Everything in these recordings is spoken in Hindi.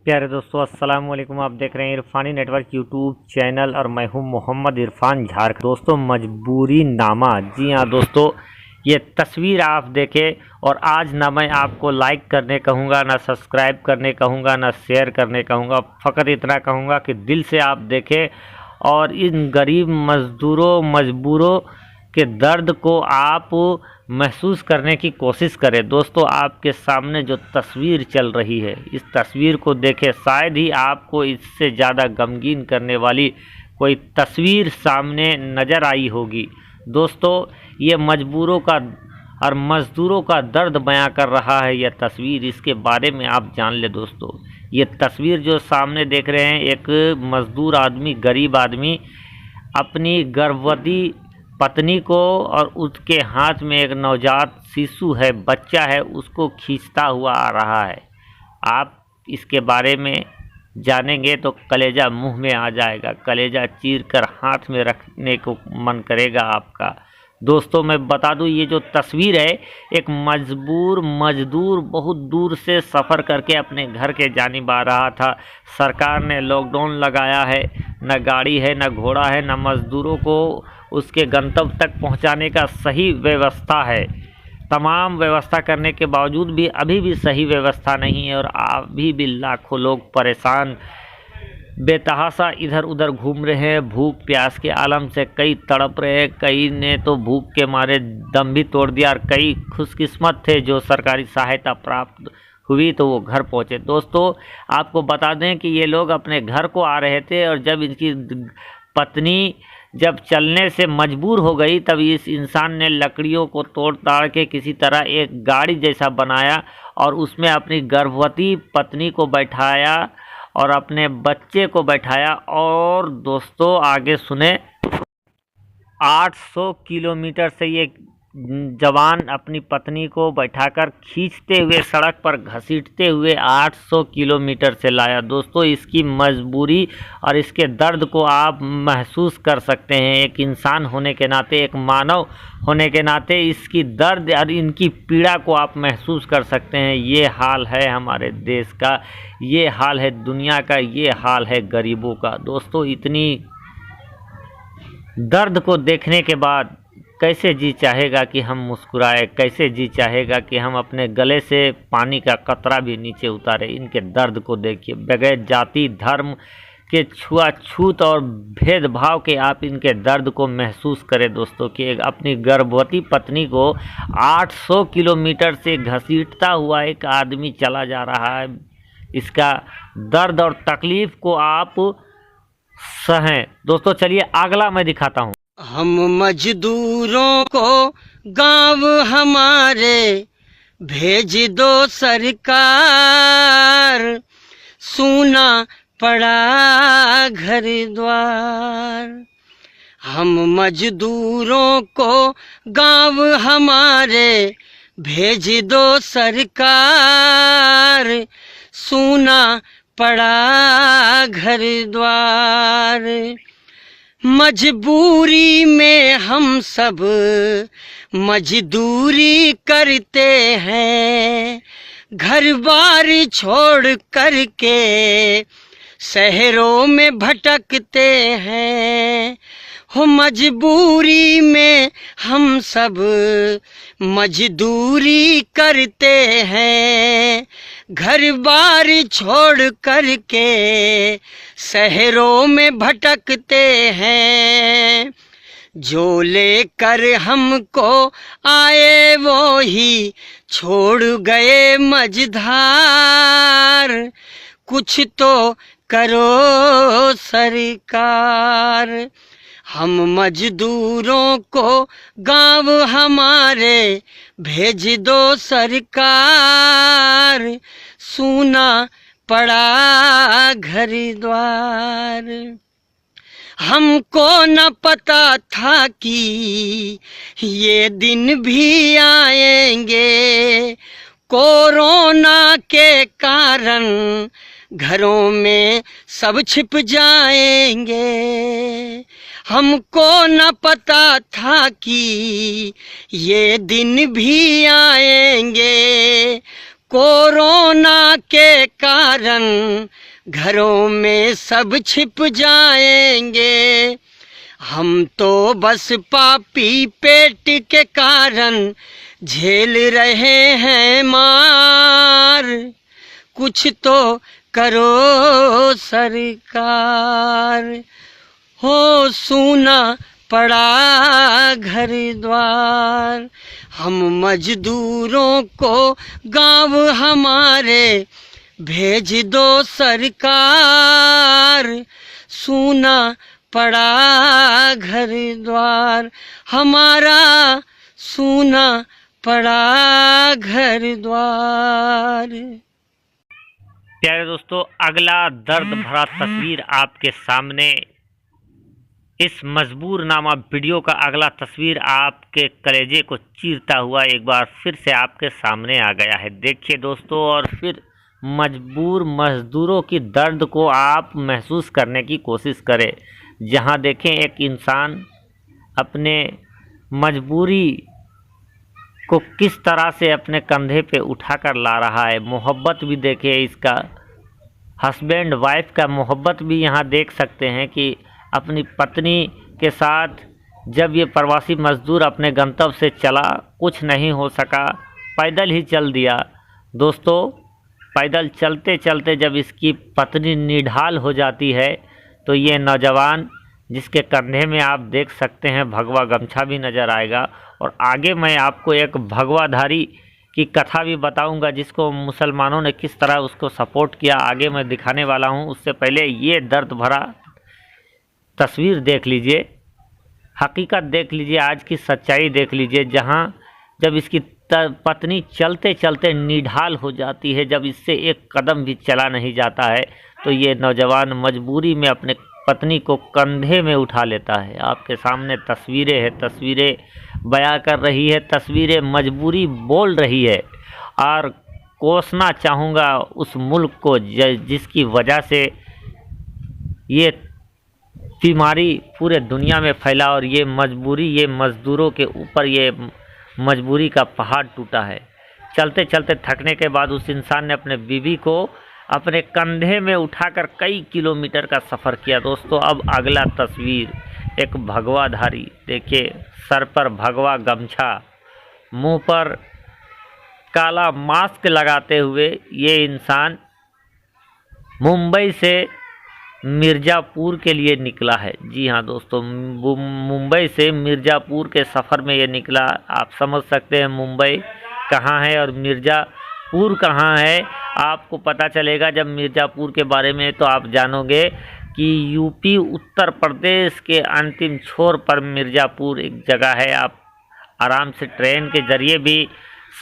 प्यारे दोस्तों, अस्सलाम वालेकुम। आप देख रहे हैं इरफानी नेटवर्क यूट्यूब चैनल और मैं हूं मोहम्मद इरफान झारखंड। दोस्तों, मजबूरी नामा, जी हाँ दोस्तों, ये तस्वीर आप देखें। और आज ना मैं आपको लाइक करने कहूँगा, ना सब्सक्राइब करने कहूँगा, ना शेयर करने कहूँगा। फ़कत इतना कहूँगा कि दिल से आप देखें और इन गरीब मजदूरों मजबूरों के दर्द को आप महसूस करने की कोशिश करें। दोस्तों, आपके सामने जो तस्वीर चल रही है, इस तस्वीर को देखें। शायद ही आपको इससे ज़्यादा गमगीन करने वाली कोई तस्वीर सामने नज़र आई होगी। दोस्तों, ये मजबूरों का और मज़दूरों का दर्द बयां कर रहा है यह तस्वीर। इसके बारे में आप जान ले दोस्तों। ये तस्वीर जो सामने देख रहे हैं, एक मज़दूर आदमी, गरीब आदमी अपनी गर्भवती पत्नी को और उसके हाथ में एक नवजात शिशु है, बच्चा है, उसको खींचता हुआ आ रहा है। आप इसके बारे में जानेंगे तो कलेजा मुंह में आ जाएगा, कलेजा चीर कर हाथ में रखने को मन करेगा आपका। दोस्तों, मैं बता दूं, ये जो तस्वीर है, एक मजदूर बहुत दूर से सफ़र करके अपने घर के जानिब आ रहा था। सरकार ने लॉकडाउन लगाया है, न गाड़ी है, न घोड़ा है, न मज़दूरों को उसके गंतव्य तक पहुंचाने का सही व्यवस्था है। तमाम व्यवस्था करने के बावजूद भी अभी भी सही व्यवस्था नहीं है और अभी भी लाखों लोग परेशान बेतहाशा इधर उधर घूम रहे हैं। भूख प्यास के आलम से कई तड़प रहे हैं, कई ने तो भूख के मारे दम भी तोड़ दिया और कई खुशकिस्मत थे जो सरकारी सहायता प्राप्त हुई तो वो घर पहुंचे। दोस्तों, आपको बता दें कि ये लोग अपने घर को आ रहे थे और जब इनकी पत्नी जब चलने से मजबूर हो गई, तब इस इंसान ने लकड़ियों को तोड़ ताड़ के किसी तरह एक गाड़ी जैसा बनाया और उसमें अपनी गर्भवती पत्नी को बैठाया और अपने बच्चे को बैठाया। और दोस्तों, आगे सुने, 800 किलोमीटर से ये जवान अपनी पत्नी को बैठाकर खींचते हुए सड़क पर घसीटते हुए 800 किलोमीटर से लाया। दोस्तों, इसकी मजबूरी और इसके दर्द को आप महसूस कर सकते हैं। एक इंसान होने के नाते, एक मानव होने के नाते इसकी दर्द और इनकी पीड़ा को आप महसूस कर सकते हैं। ये हाल है हमारे देश का, ये हाल है दुनिया का, ये हाल है गरीबों का। दोस्तों, इतनी दर्द को देखने के बाद कैसे जी चाहेगा कि हम मुस्कुराए, कैसे जी चाहेगा कि हम अपने गले से पानी का कतरा भी नीचे उतारे। इनके दर्द को देखिए, बगैर जाति धर्म के छुआछूत और भेदभाव के आप इनके दर्द को महसूस करें। दोस्तों, कि अपनी गर्भवती पत्नी को 800 किलोमीटर से घसीटता हुआ एक आदमी चला जा रहा है। इसका दर्द और तकलीफ को आप सहें। दोस्तों, चलिए अगला मैं दिखाता हूँ। हम मजदूरों को गांव हमारे भेज दो सरकार, सूना पड़ा घर द्वार। हम मजदूरों को गांव हमारे भेज दो सरकार, सूना पड़ा घर द्वार। मजबूरी में हम सब मजदूरी करते हैं, घर बार छोड़ करके शहरों में भटकते हैं। हो मजबूरी में हम सब मजदूरी करते हैं, घर बार छोड़ करके शहरों में भटकते हैं। जो लेकर हमको आए वो ही छोड़ गए मझधार, कुछ तो करो सरकार। हम मजदूरों को गांव हमारे भेज दो सरकार, सूना पड़ा घर द्वार। हमको न पता था कि ये दिन भी आएंगे, कोरोना के कारण घरों में सब छिप जाएंगे। हमको न पता था कि ये दिन भी आएंगे, कोरोना के कारण घरों में सब छिप जाएंगे। हम तो बस पापी पेट के कारण झेल रहे हैं मार। कुछ तो करो सरकार, हो सूना पड़ा घर द्वार। हम मजदूरों को गांव हमारे भेज दो सरकार। सूना पड़ा घर द्वार हमारा, सूना पड़ा घर द्वार। प्यारे दोस्तों, अगला दर्द भरा तस्वीर आपके सामने, इस मजबूरनामा वीडियो का अगला तस्वीर आपके कलेजे को चीरता हुआ एक बार फिर से आपके सामने आ गया है। देखिए दोस्तों, और फिर मजबूर मजदूरों की दर्द को आप महसूस करने की कोशिश करें। जहां देखें एक इंसान अपने मजबूरी को किस तरह से अपने कंधे पे उठाकर ला रहा है। मोहब्बत भी देखिए, इसका हस्बैंड वाइफ का मोहब्बत भी यहाँ देख सकते हैं कि अपनी पत्नी के साथ जब ये प्रवासी मजदूर अपने गंतव्य से चला, कुछ नहीं हो सका, पैदल ही चल दिया। दोस्तों, पैदल चलते चलते जब इसकी पत्नी निढाल हो जाती है तो ये नौजवान, जिसके कंधे में आप देख सकते हैं भगवा गमछा भी नज़र आएगा, और आगे मैं आपको एक भगवाधारी की कथा भी बताऊंगा जिसको मुसलमानों ने किस तरह उसको सपोर्ट किया, आगे मैं दिखाने वाला हूं। उससे पहले ये दर्द भरा तस्वीर देख लीजिए, हकीकत देख लीजिए, आज की सच्चाई देख लीजिए। जहां जब इसकी पत्नी चलते चलते निढाल हो जाती है, जब इससे एक कदम भी चला नहीं जाता है, तो ये नौजवान मजबूरी में अपने पत्नी को कंधे में उठा लेता है। आपके सामने तस्वीरें हैं, तस्वीरें बयां कर रही है, तस्वीरें मजबूरी बोल रही है। और कोसना चाहूँगा उस मुल्क को जिसकी वजह से ये बीमारी पूरे दुनिया में फैला, और ये मजबूरी, ये मज़दूरों के ऊपर ये मजबूरी का पहाड़ टूटा है। चलते चलते थकने के बाद उस इंसान ने अपने बीवी को अपने कंधे में उठाकर कई किलोमीटर का सफ़र किया। दोस्तों, अब अगला तस्वीर, एक भगवाधारी, देखिए सर पर भगवा गमछा, मुंह पर काला मास्क लगाते हुए ये इंसान मुंबई से मिर्ज़ापुर के लिए निकला है। जी हाँ दोस्तों, मुंबई से मिर्ज़ापुर के सफ़र में ये निकला। आप समझ सकते हैं मुंबई कहाँ है और मिर्ज़ापुर कहाँ है। आपको पता चलेगा जब मिर्ज़ापुर के बारे में, तो आप जानोगे कि यूपी उत्तर प्रदेश के अंतिम छोर पर मिर्ज़ापुर एक जगह है। आप आराम से ट्रेन के ज़रिए भी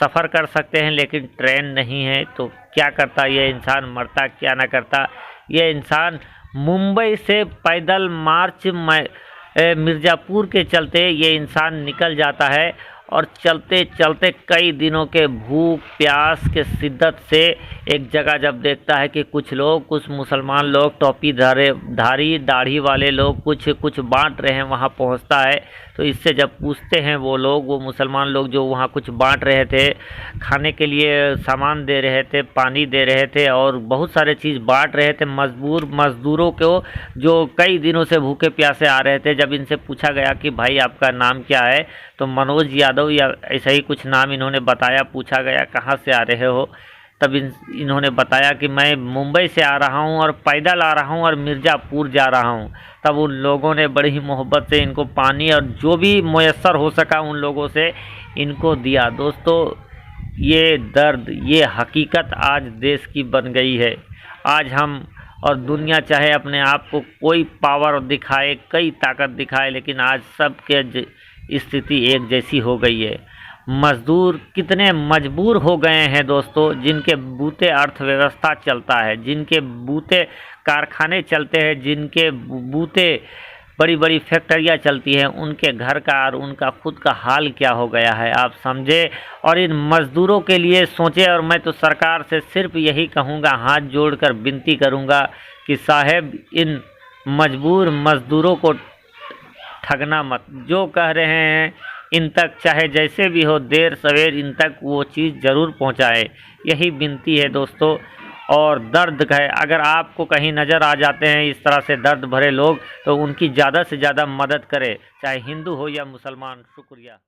सफ़र कर सकते हैं, लेकिन ट्रेन नहीं है तो क्या करता ये इंसान, मरता क्या ना करता। ये इंसान मुंबई से पैदल मार्च मिर्ज़ापुर के चलते ये इंसान निकल जाता है, और चलते चलते कई दिनों के भूख प्यास के शिद्दत से एक जगह जब देखता है कि कुछ मुसलमान लोग, टोपी धारी दाढ़ी वाले लोग कुछ बांट रहे हैं, वहाँ पहुँचता है। तो इससे जब पूछते हैं वो मुसलमान लोग जो वहाँ कुछ बांट रहे थे, खाने के लिए सामान दे रहे थे, पानी दे रहे थे और बहुत सारे चीज़ बांट रहे थे मज़दूरों को जो कई दिनों से भूखे प्यासे आ रहे थे। जब इनसे पूछा गया कि भाई आपका नाम क्या है, तो मनोज यादव या ऐसा ही कुछ नाम इन्होंने बताया। पूछा गया कहाँ से आ रहे हो, तब इन्होंने बताया कि मैं मुंबई से आ रहा हूँ और पैदल आ रहा हूँ और मिर्ज़ापुर जा रहा हूँ। तब उन लोगों ने बड़ी ही मोहब्बत से इनको पानी और जो भी मुयस्सर हो सका उन लोगों से इनको दिया। दोस्तों, ये दर्द, ये हकीकत आज देश की बन गई है। आज हम और दुनिया चाहे अपने आप को कोई पावर दिखाए, कई ताकत दिखाए, लेकिन आज सबके स्थिति एक जैसी हो गई है। मज़दूर कितने मजबूर हो गए हैं दोस्तों, जिनके बूते अर्थव्यवस्था चलता है, जिनके बूते कारखाने चलते हैं, जिनके बूते बड़ी बड़ी फैक्ट्रियाँ चलती हैं, उनके घर का और उनका खुद का हाल क्या हो गया है आप समझे। और इन मज़दूरों के लिए सोचें। और मैं तो सरकार से सिर्फ यही कहूँगा, हाथ जोड़कर विनती करूँगा कि साहब इन मजबूर मज़दूरों को ठगना मत। जो कह रहे हैं इन तक, चाहे जैसे भी हो, देर सवेर इन तक वो चीज़ ज़रूर पहुंचाए। यही विनती है दोस्तों। और दर्द है, अगर आपको कहीं नज़र आ जाते हैं इस तरह से दर्द भरे लोग, तो उनकी ज़्यादा से ज़्यादा मदद करें, चाहे हिंदू हो या मुसलमान। शुक्रिया।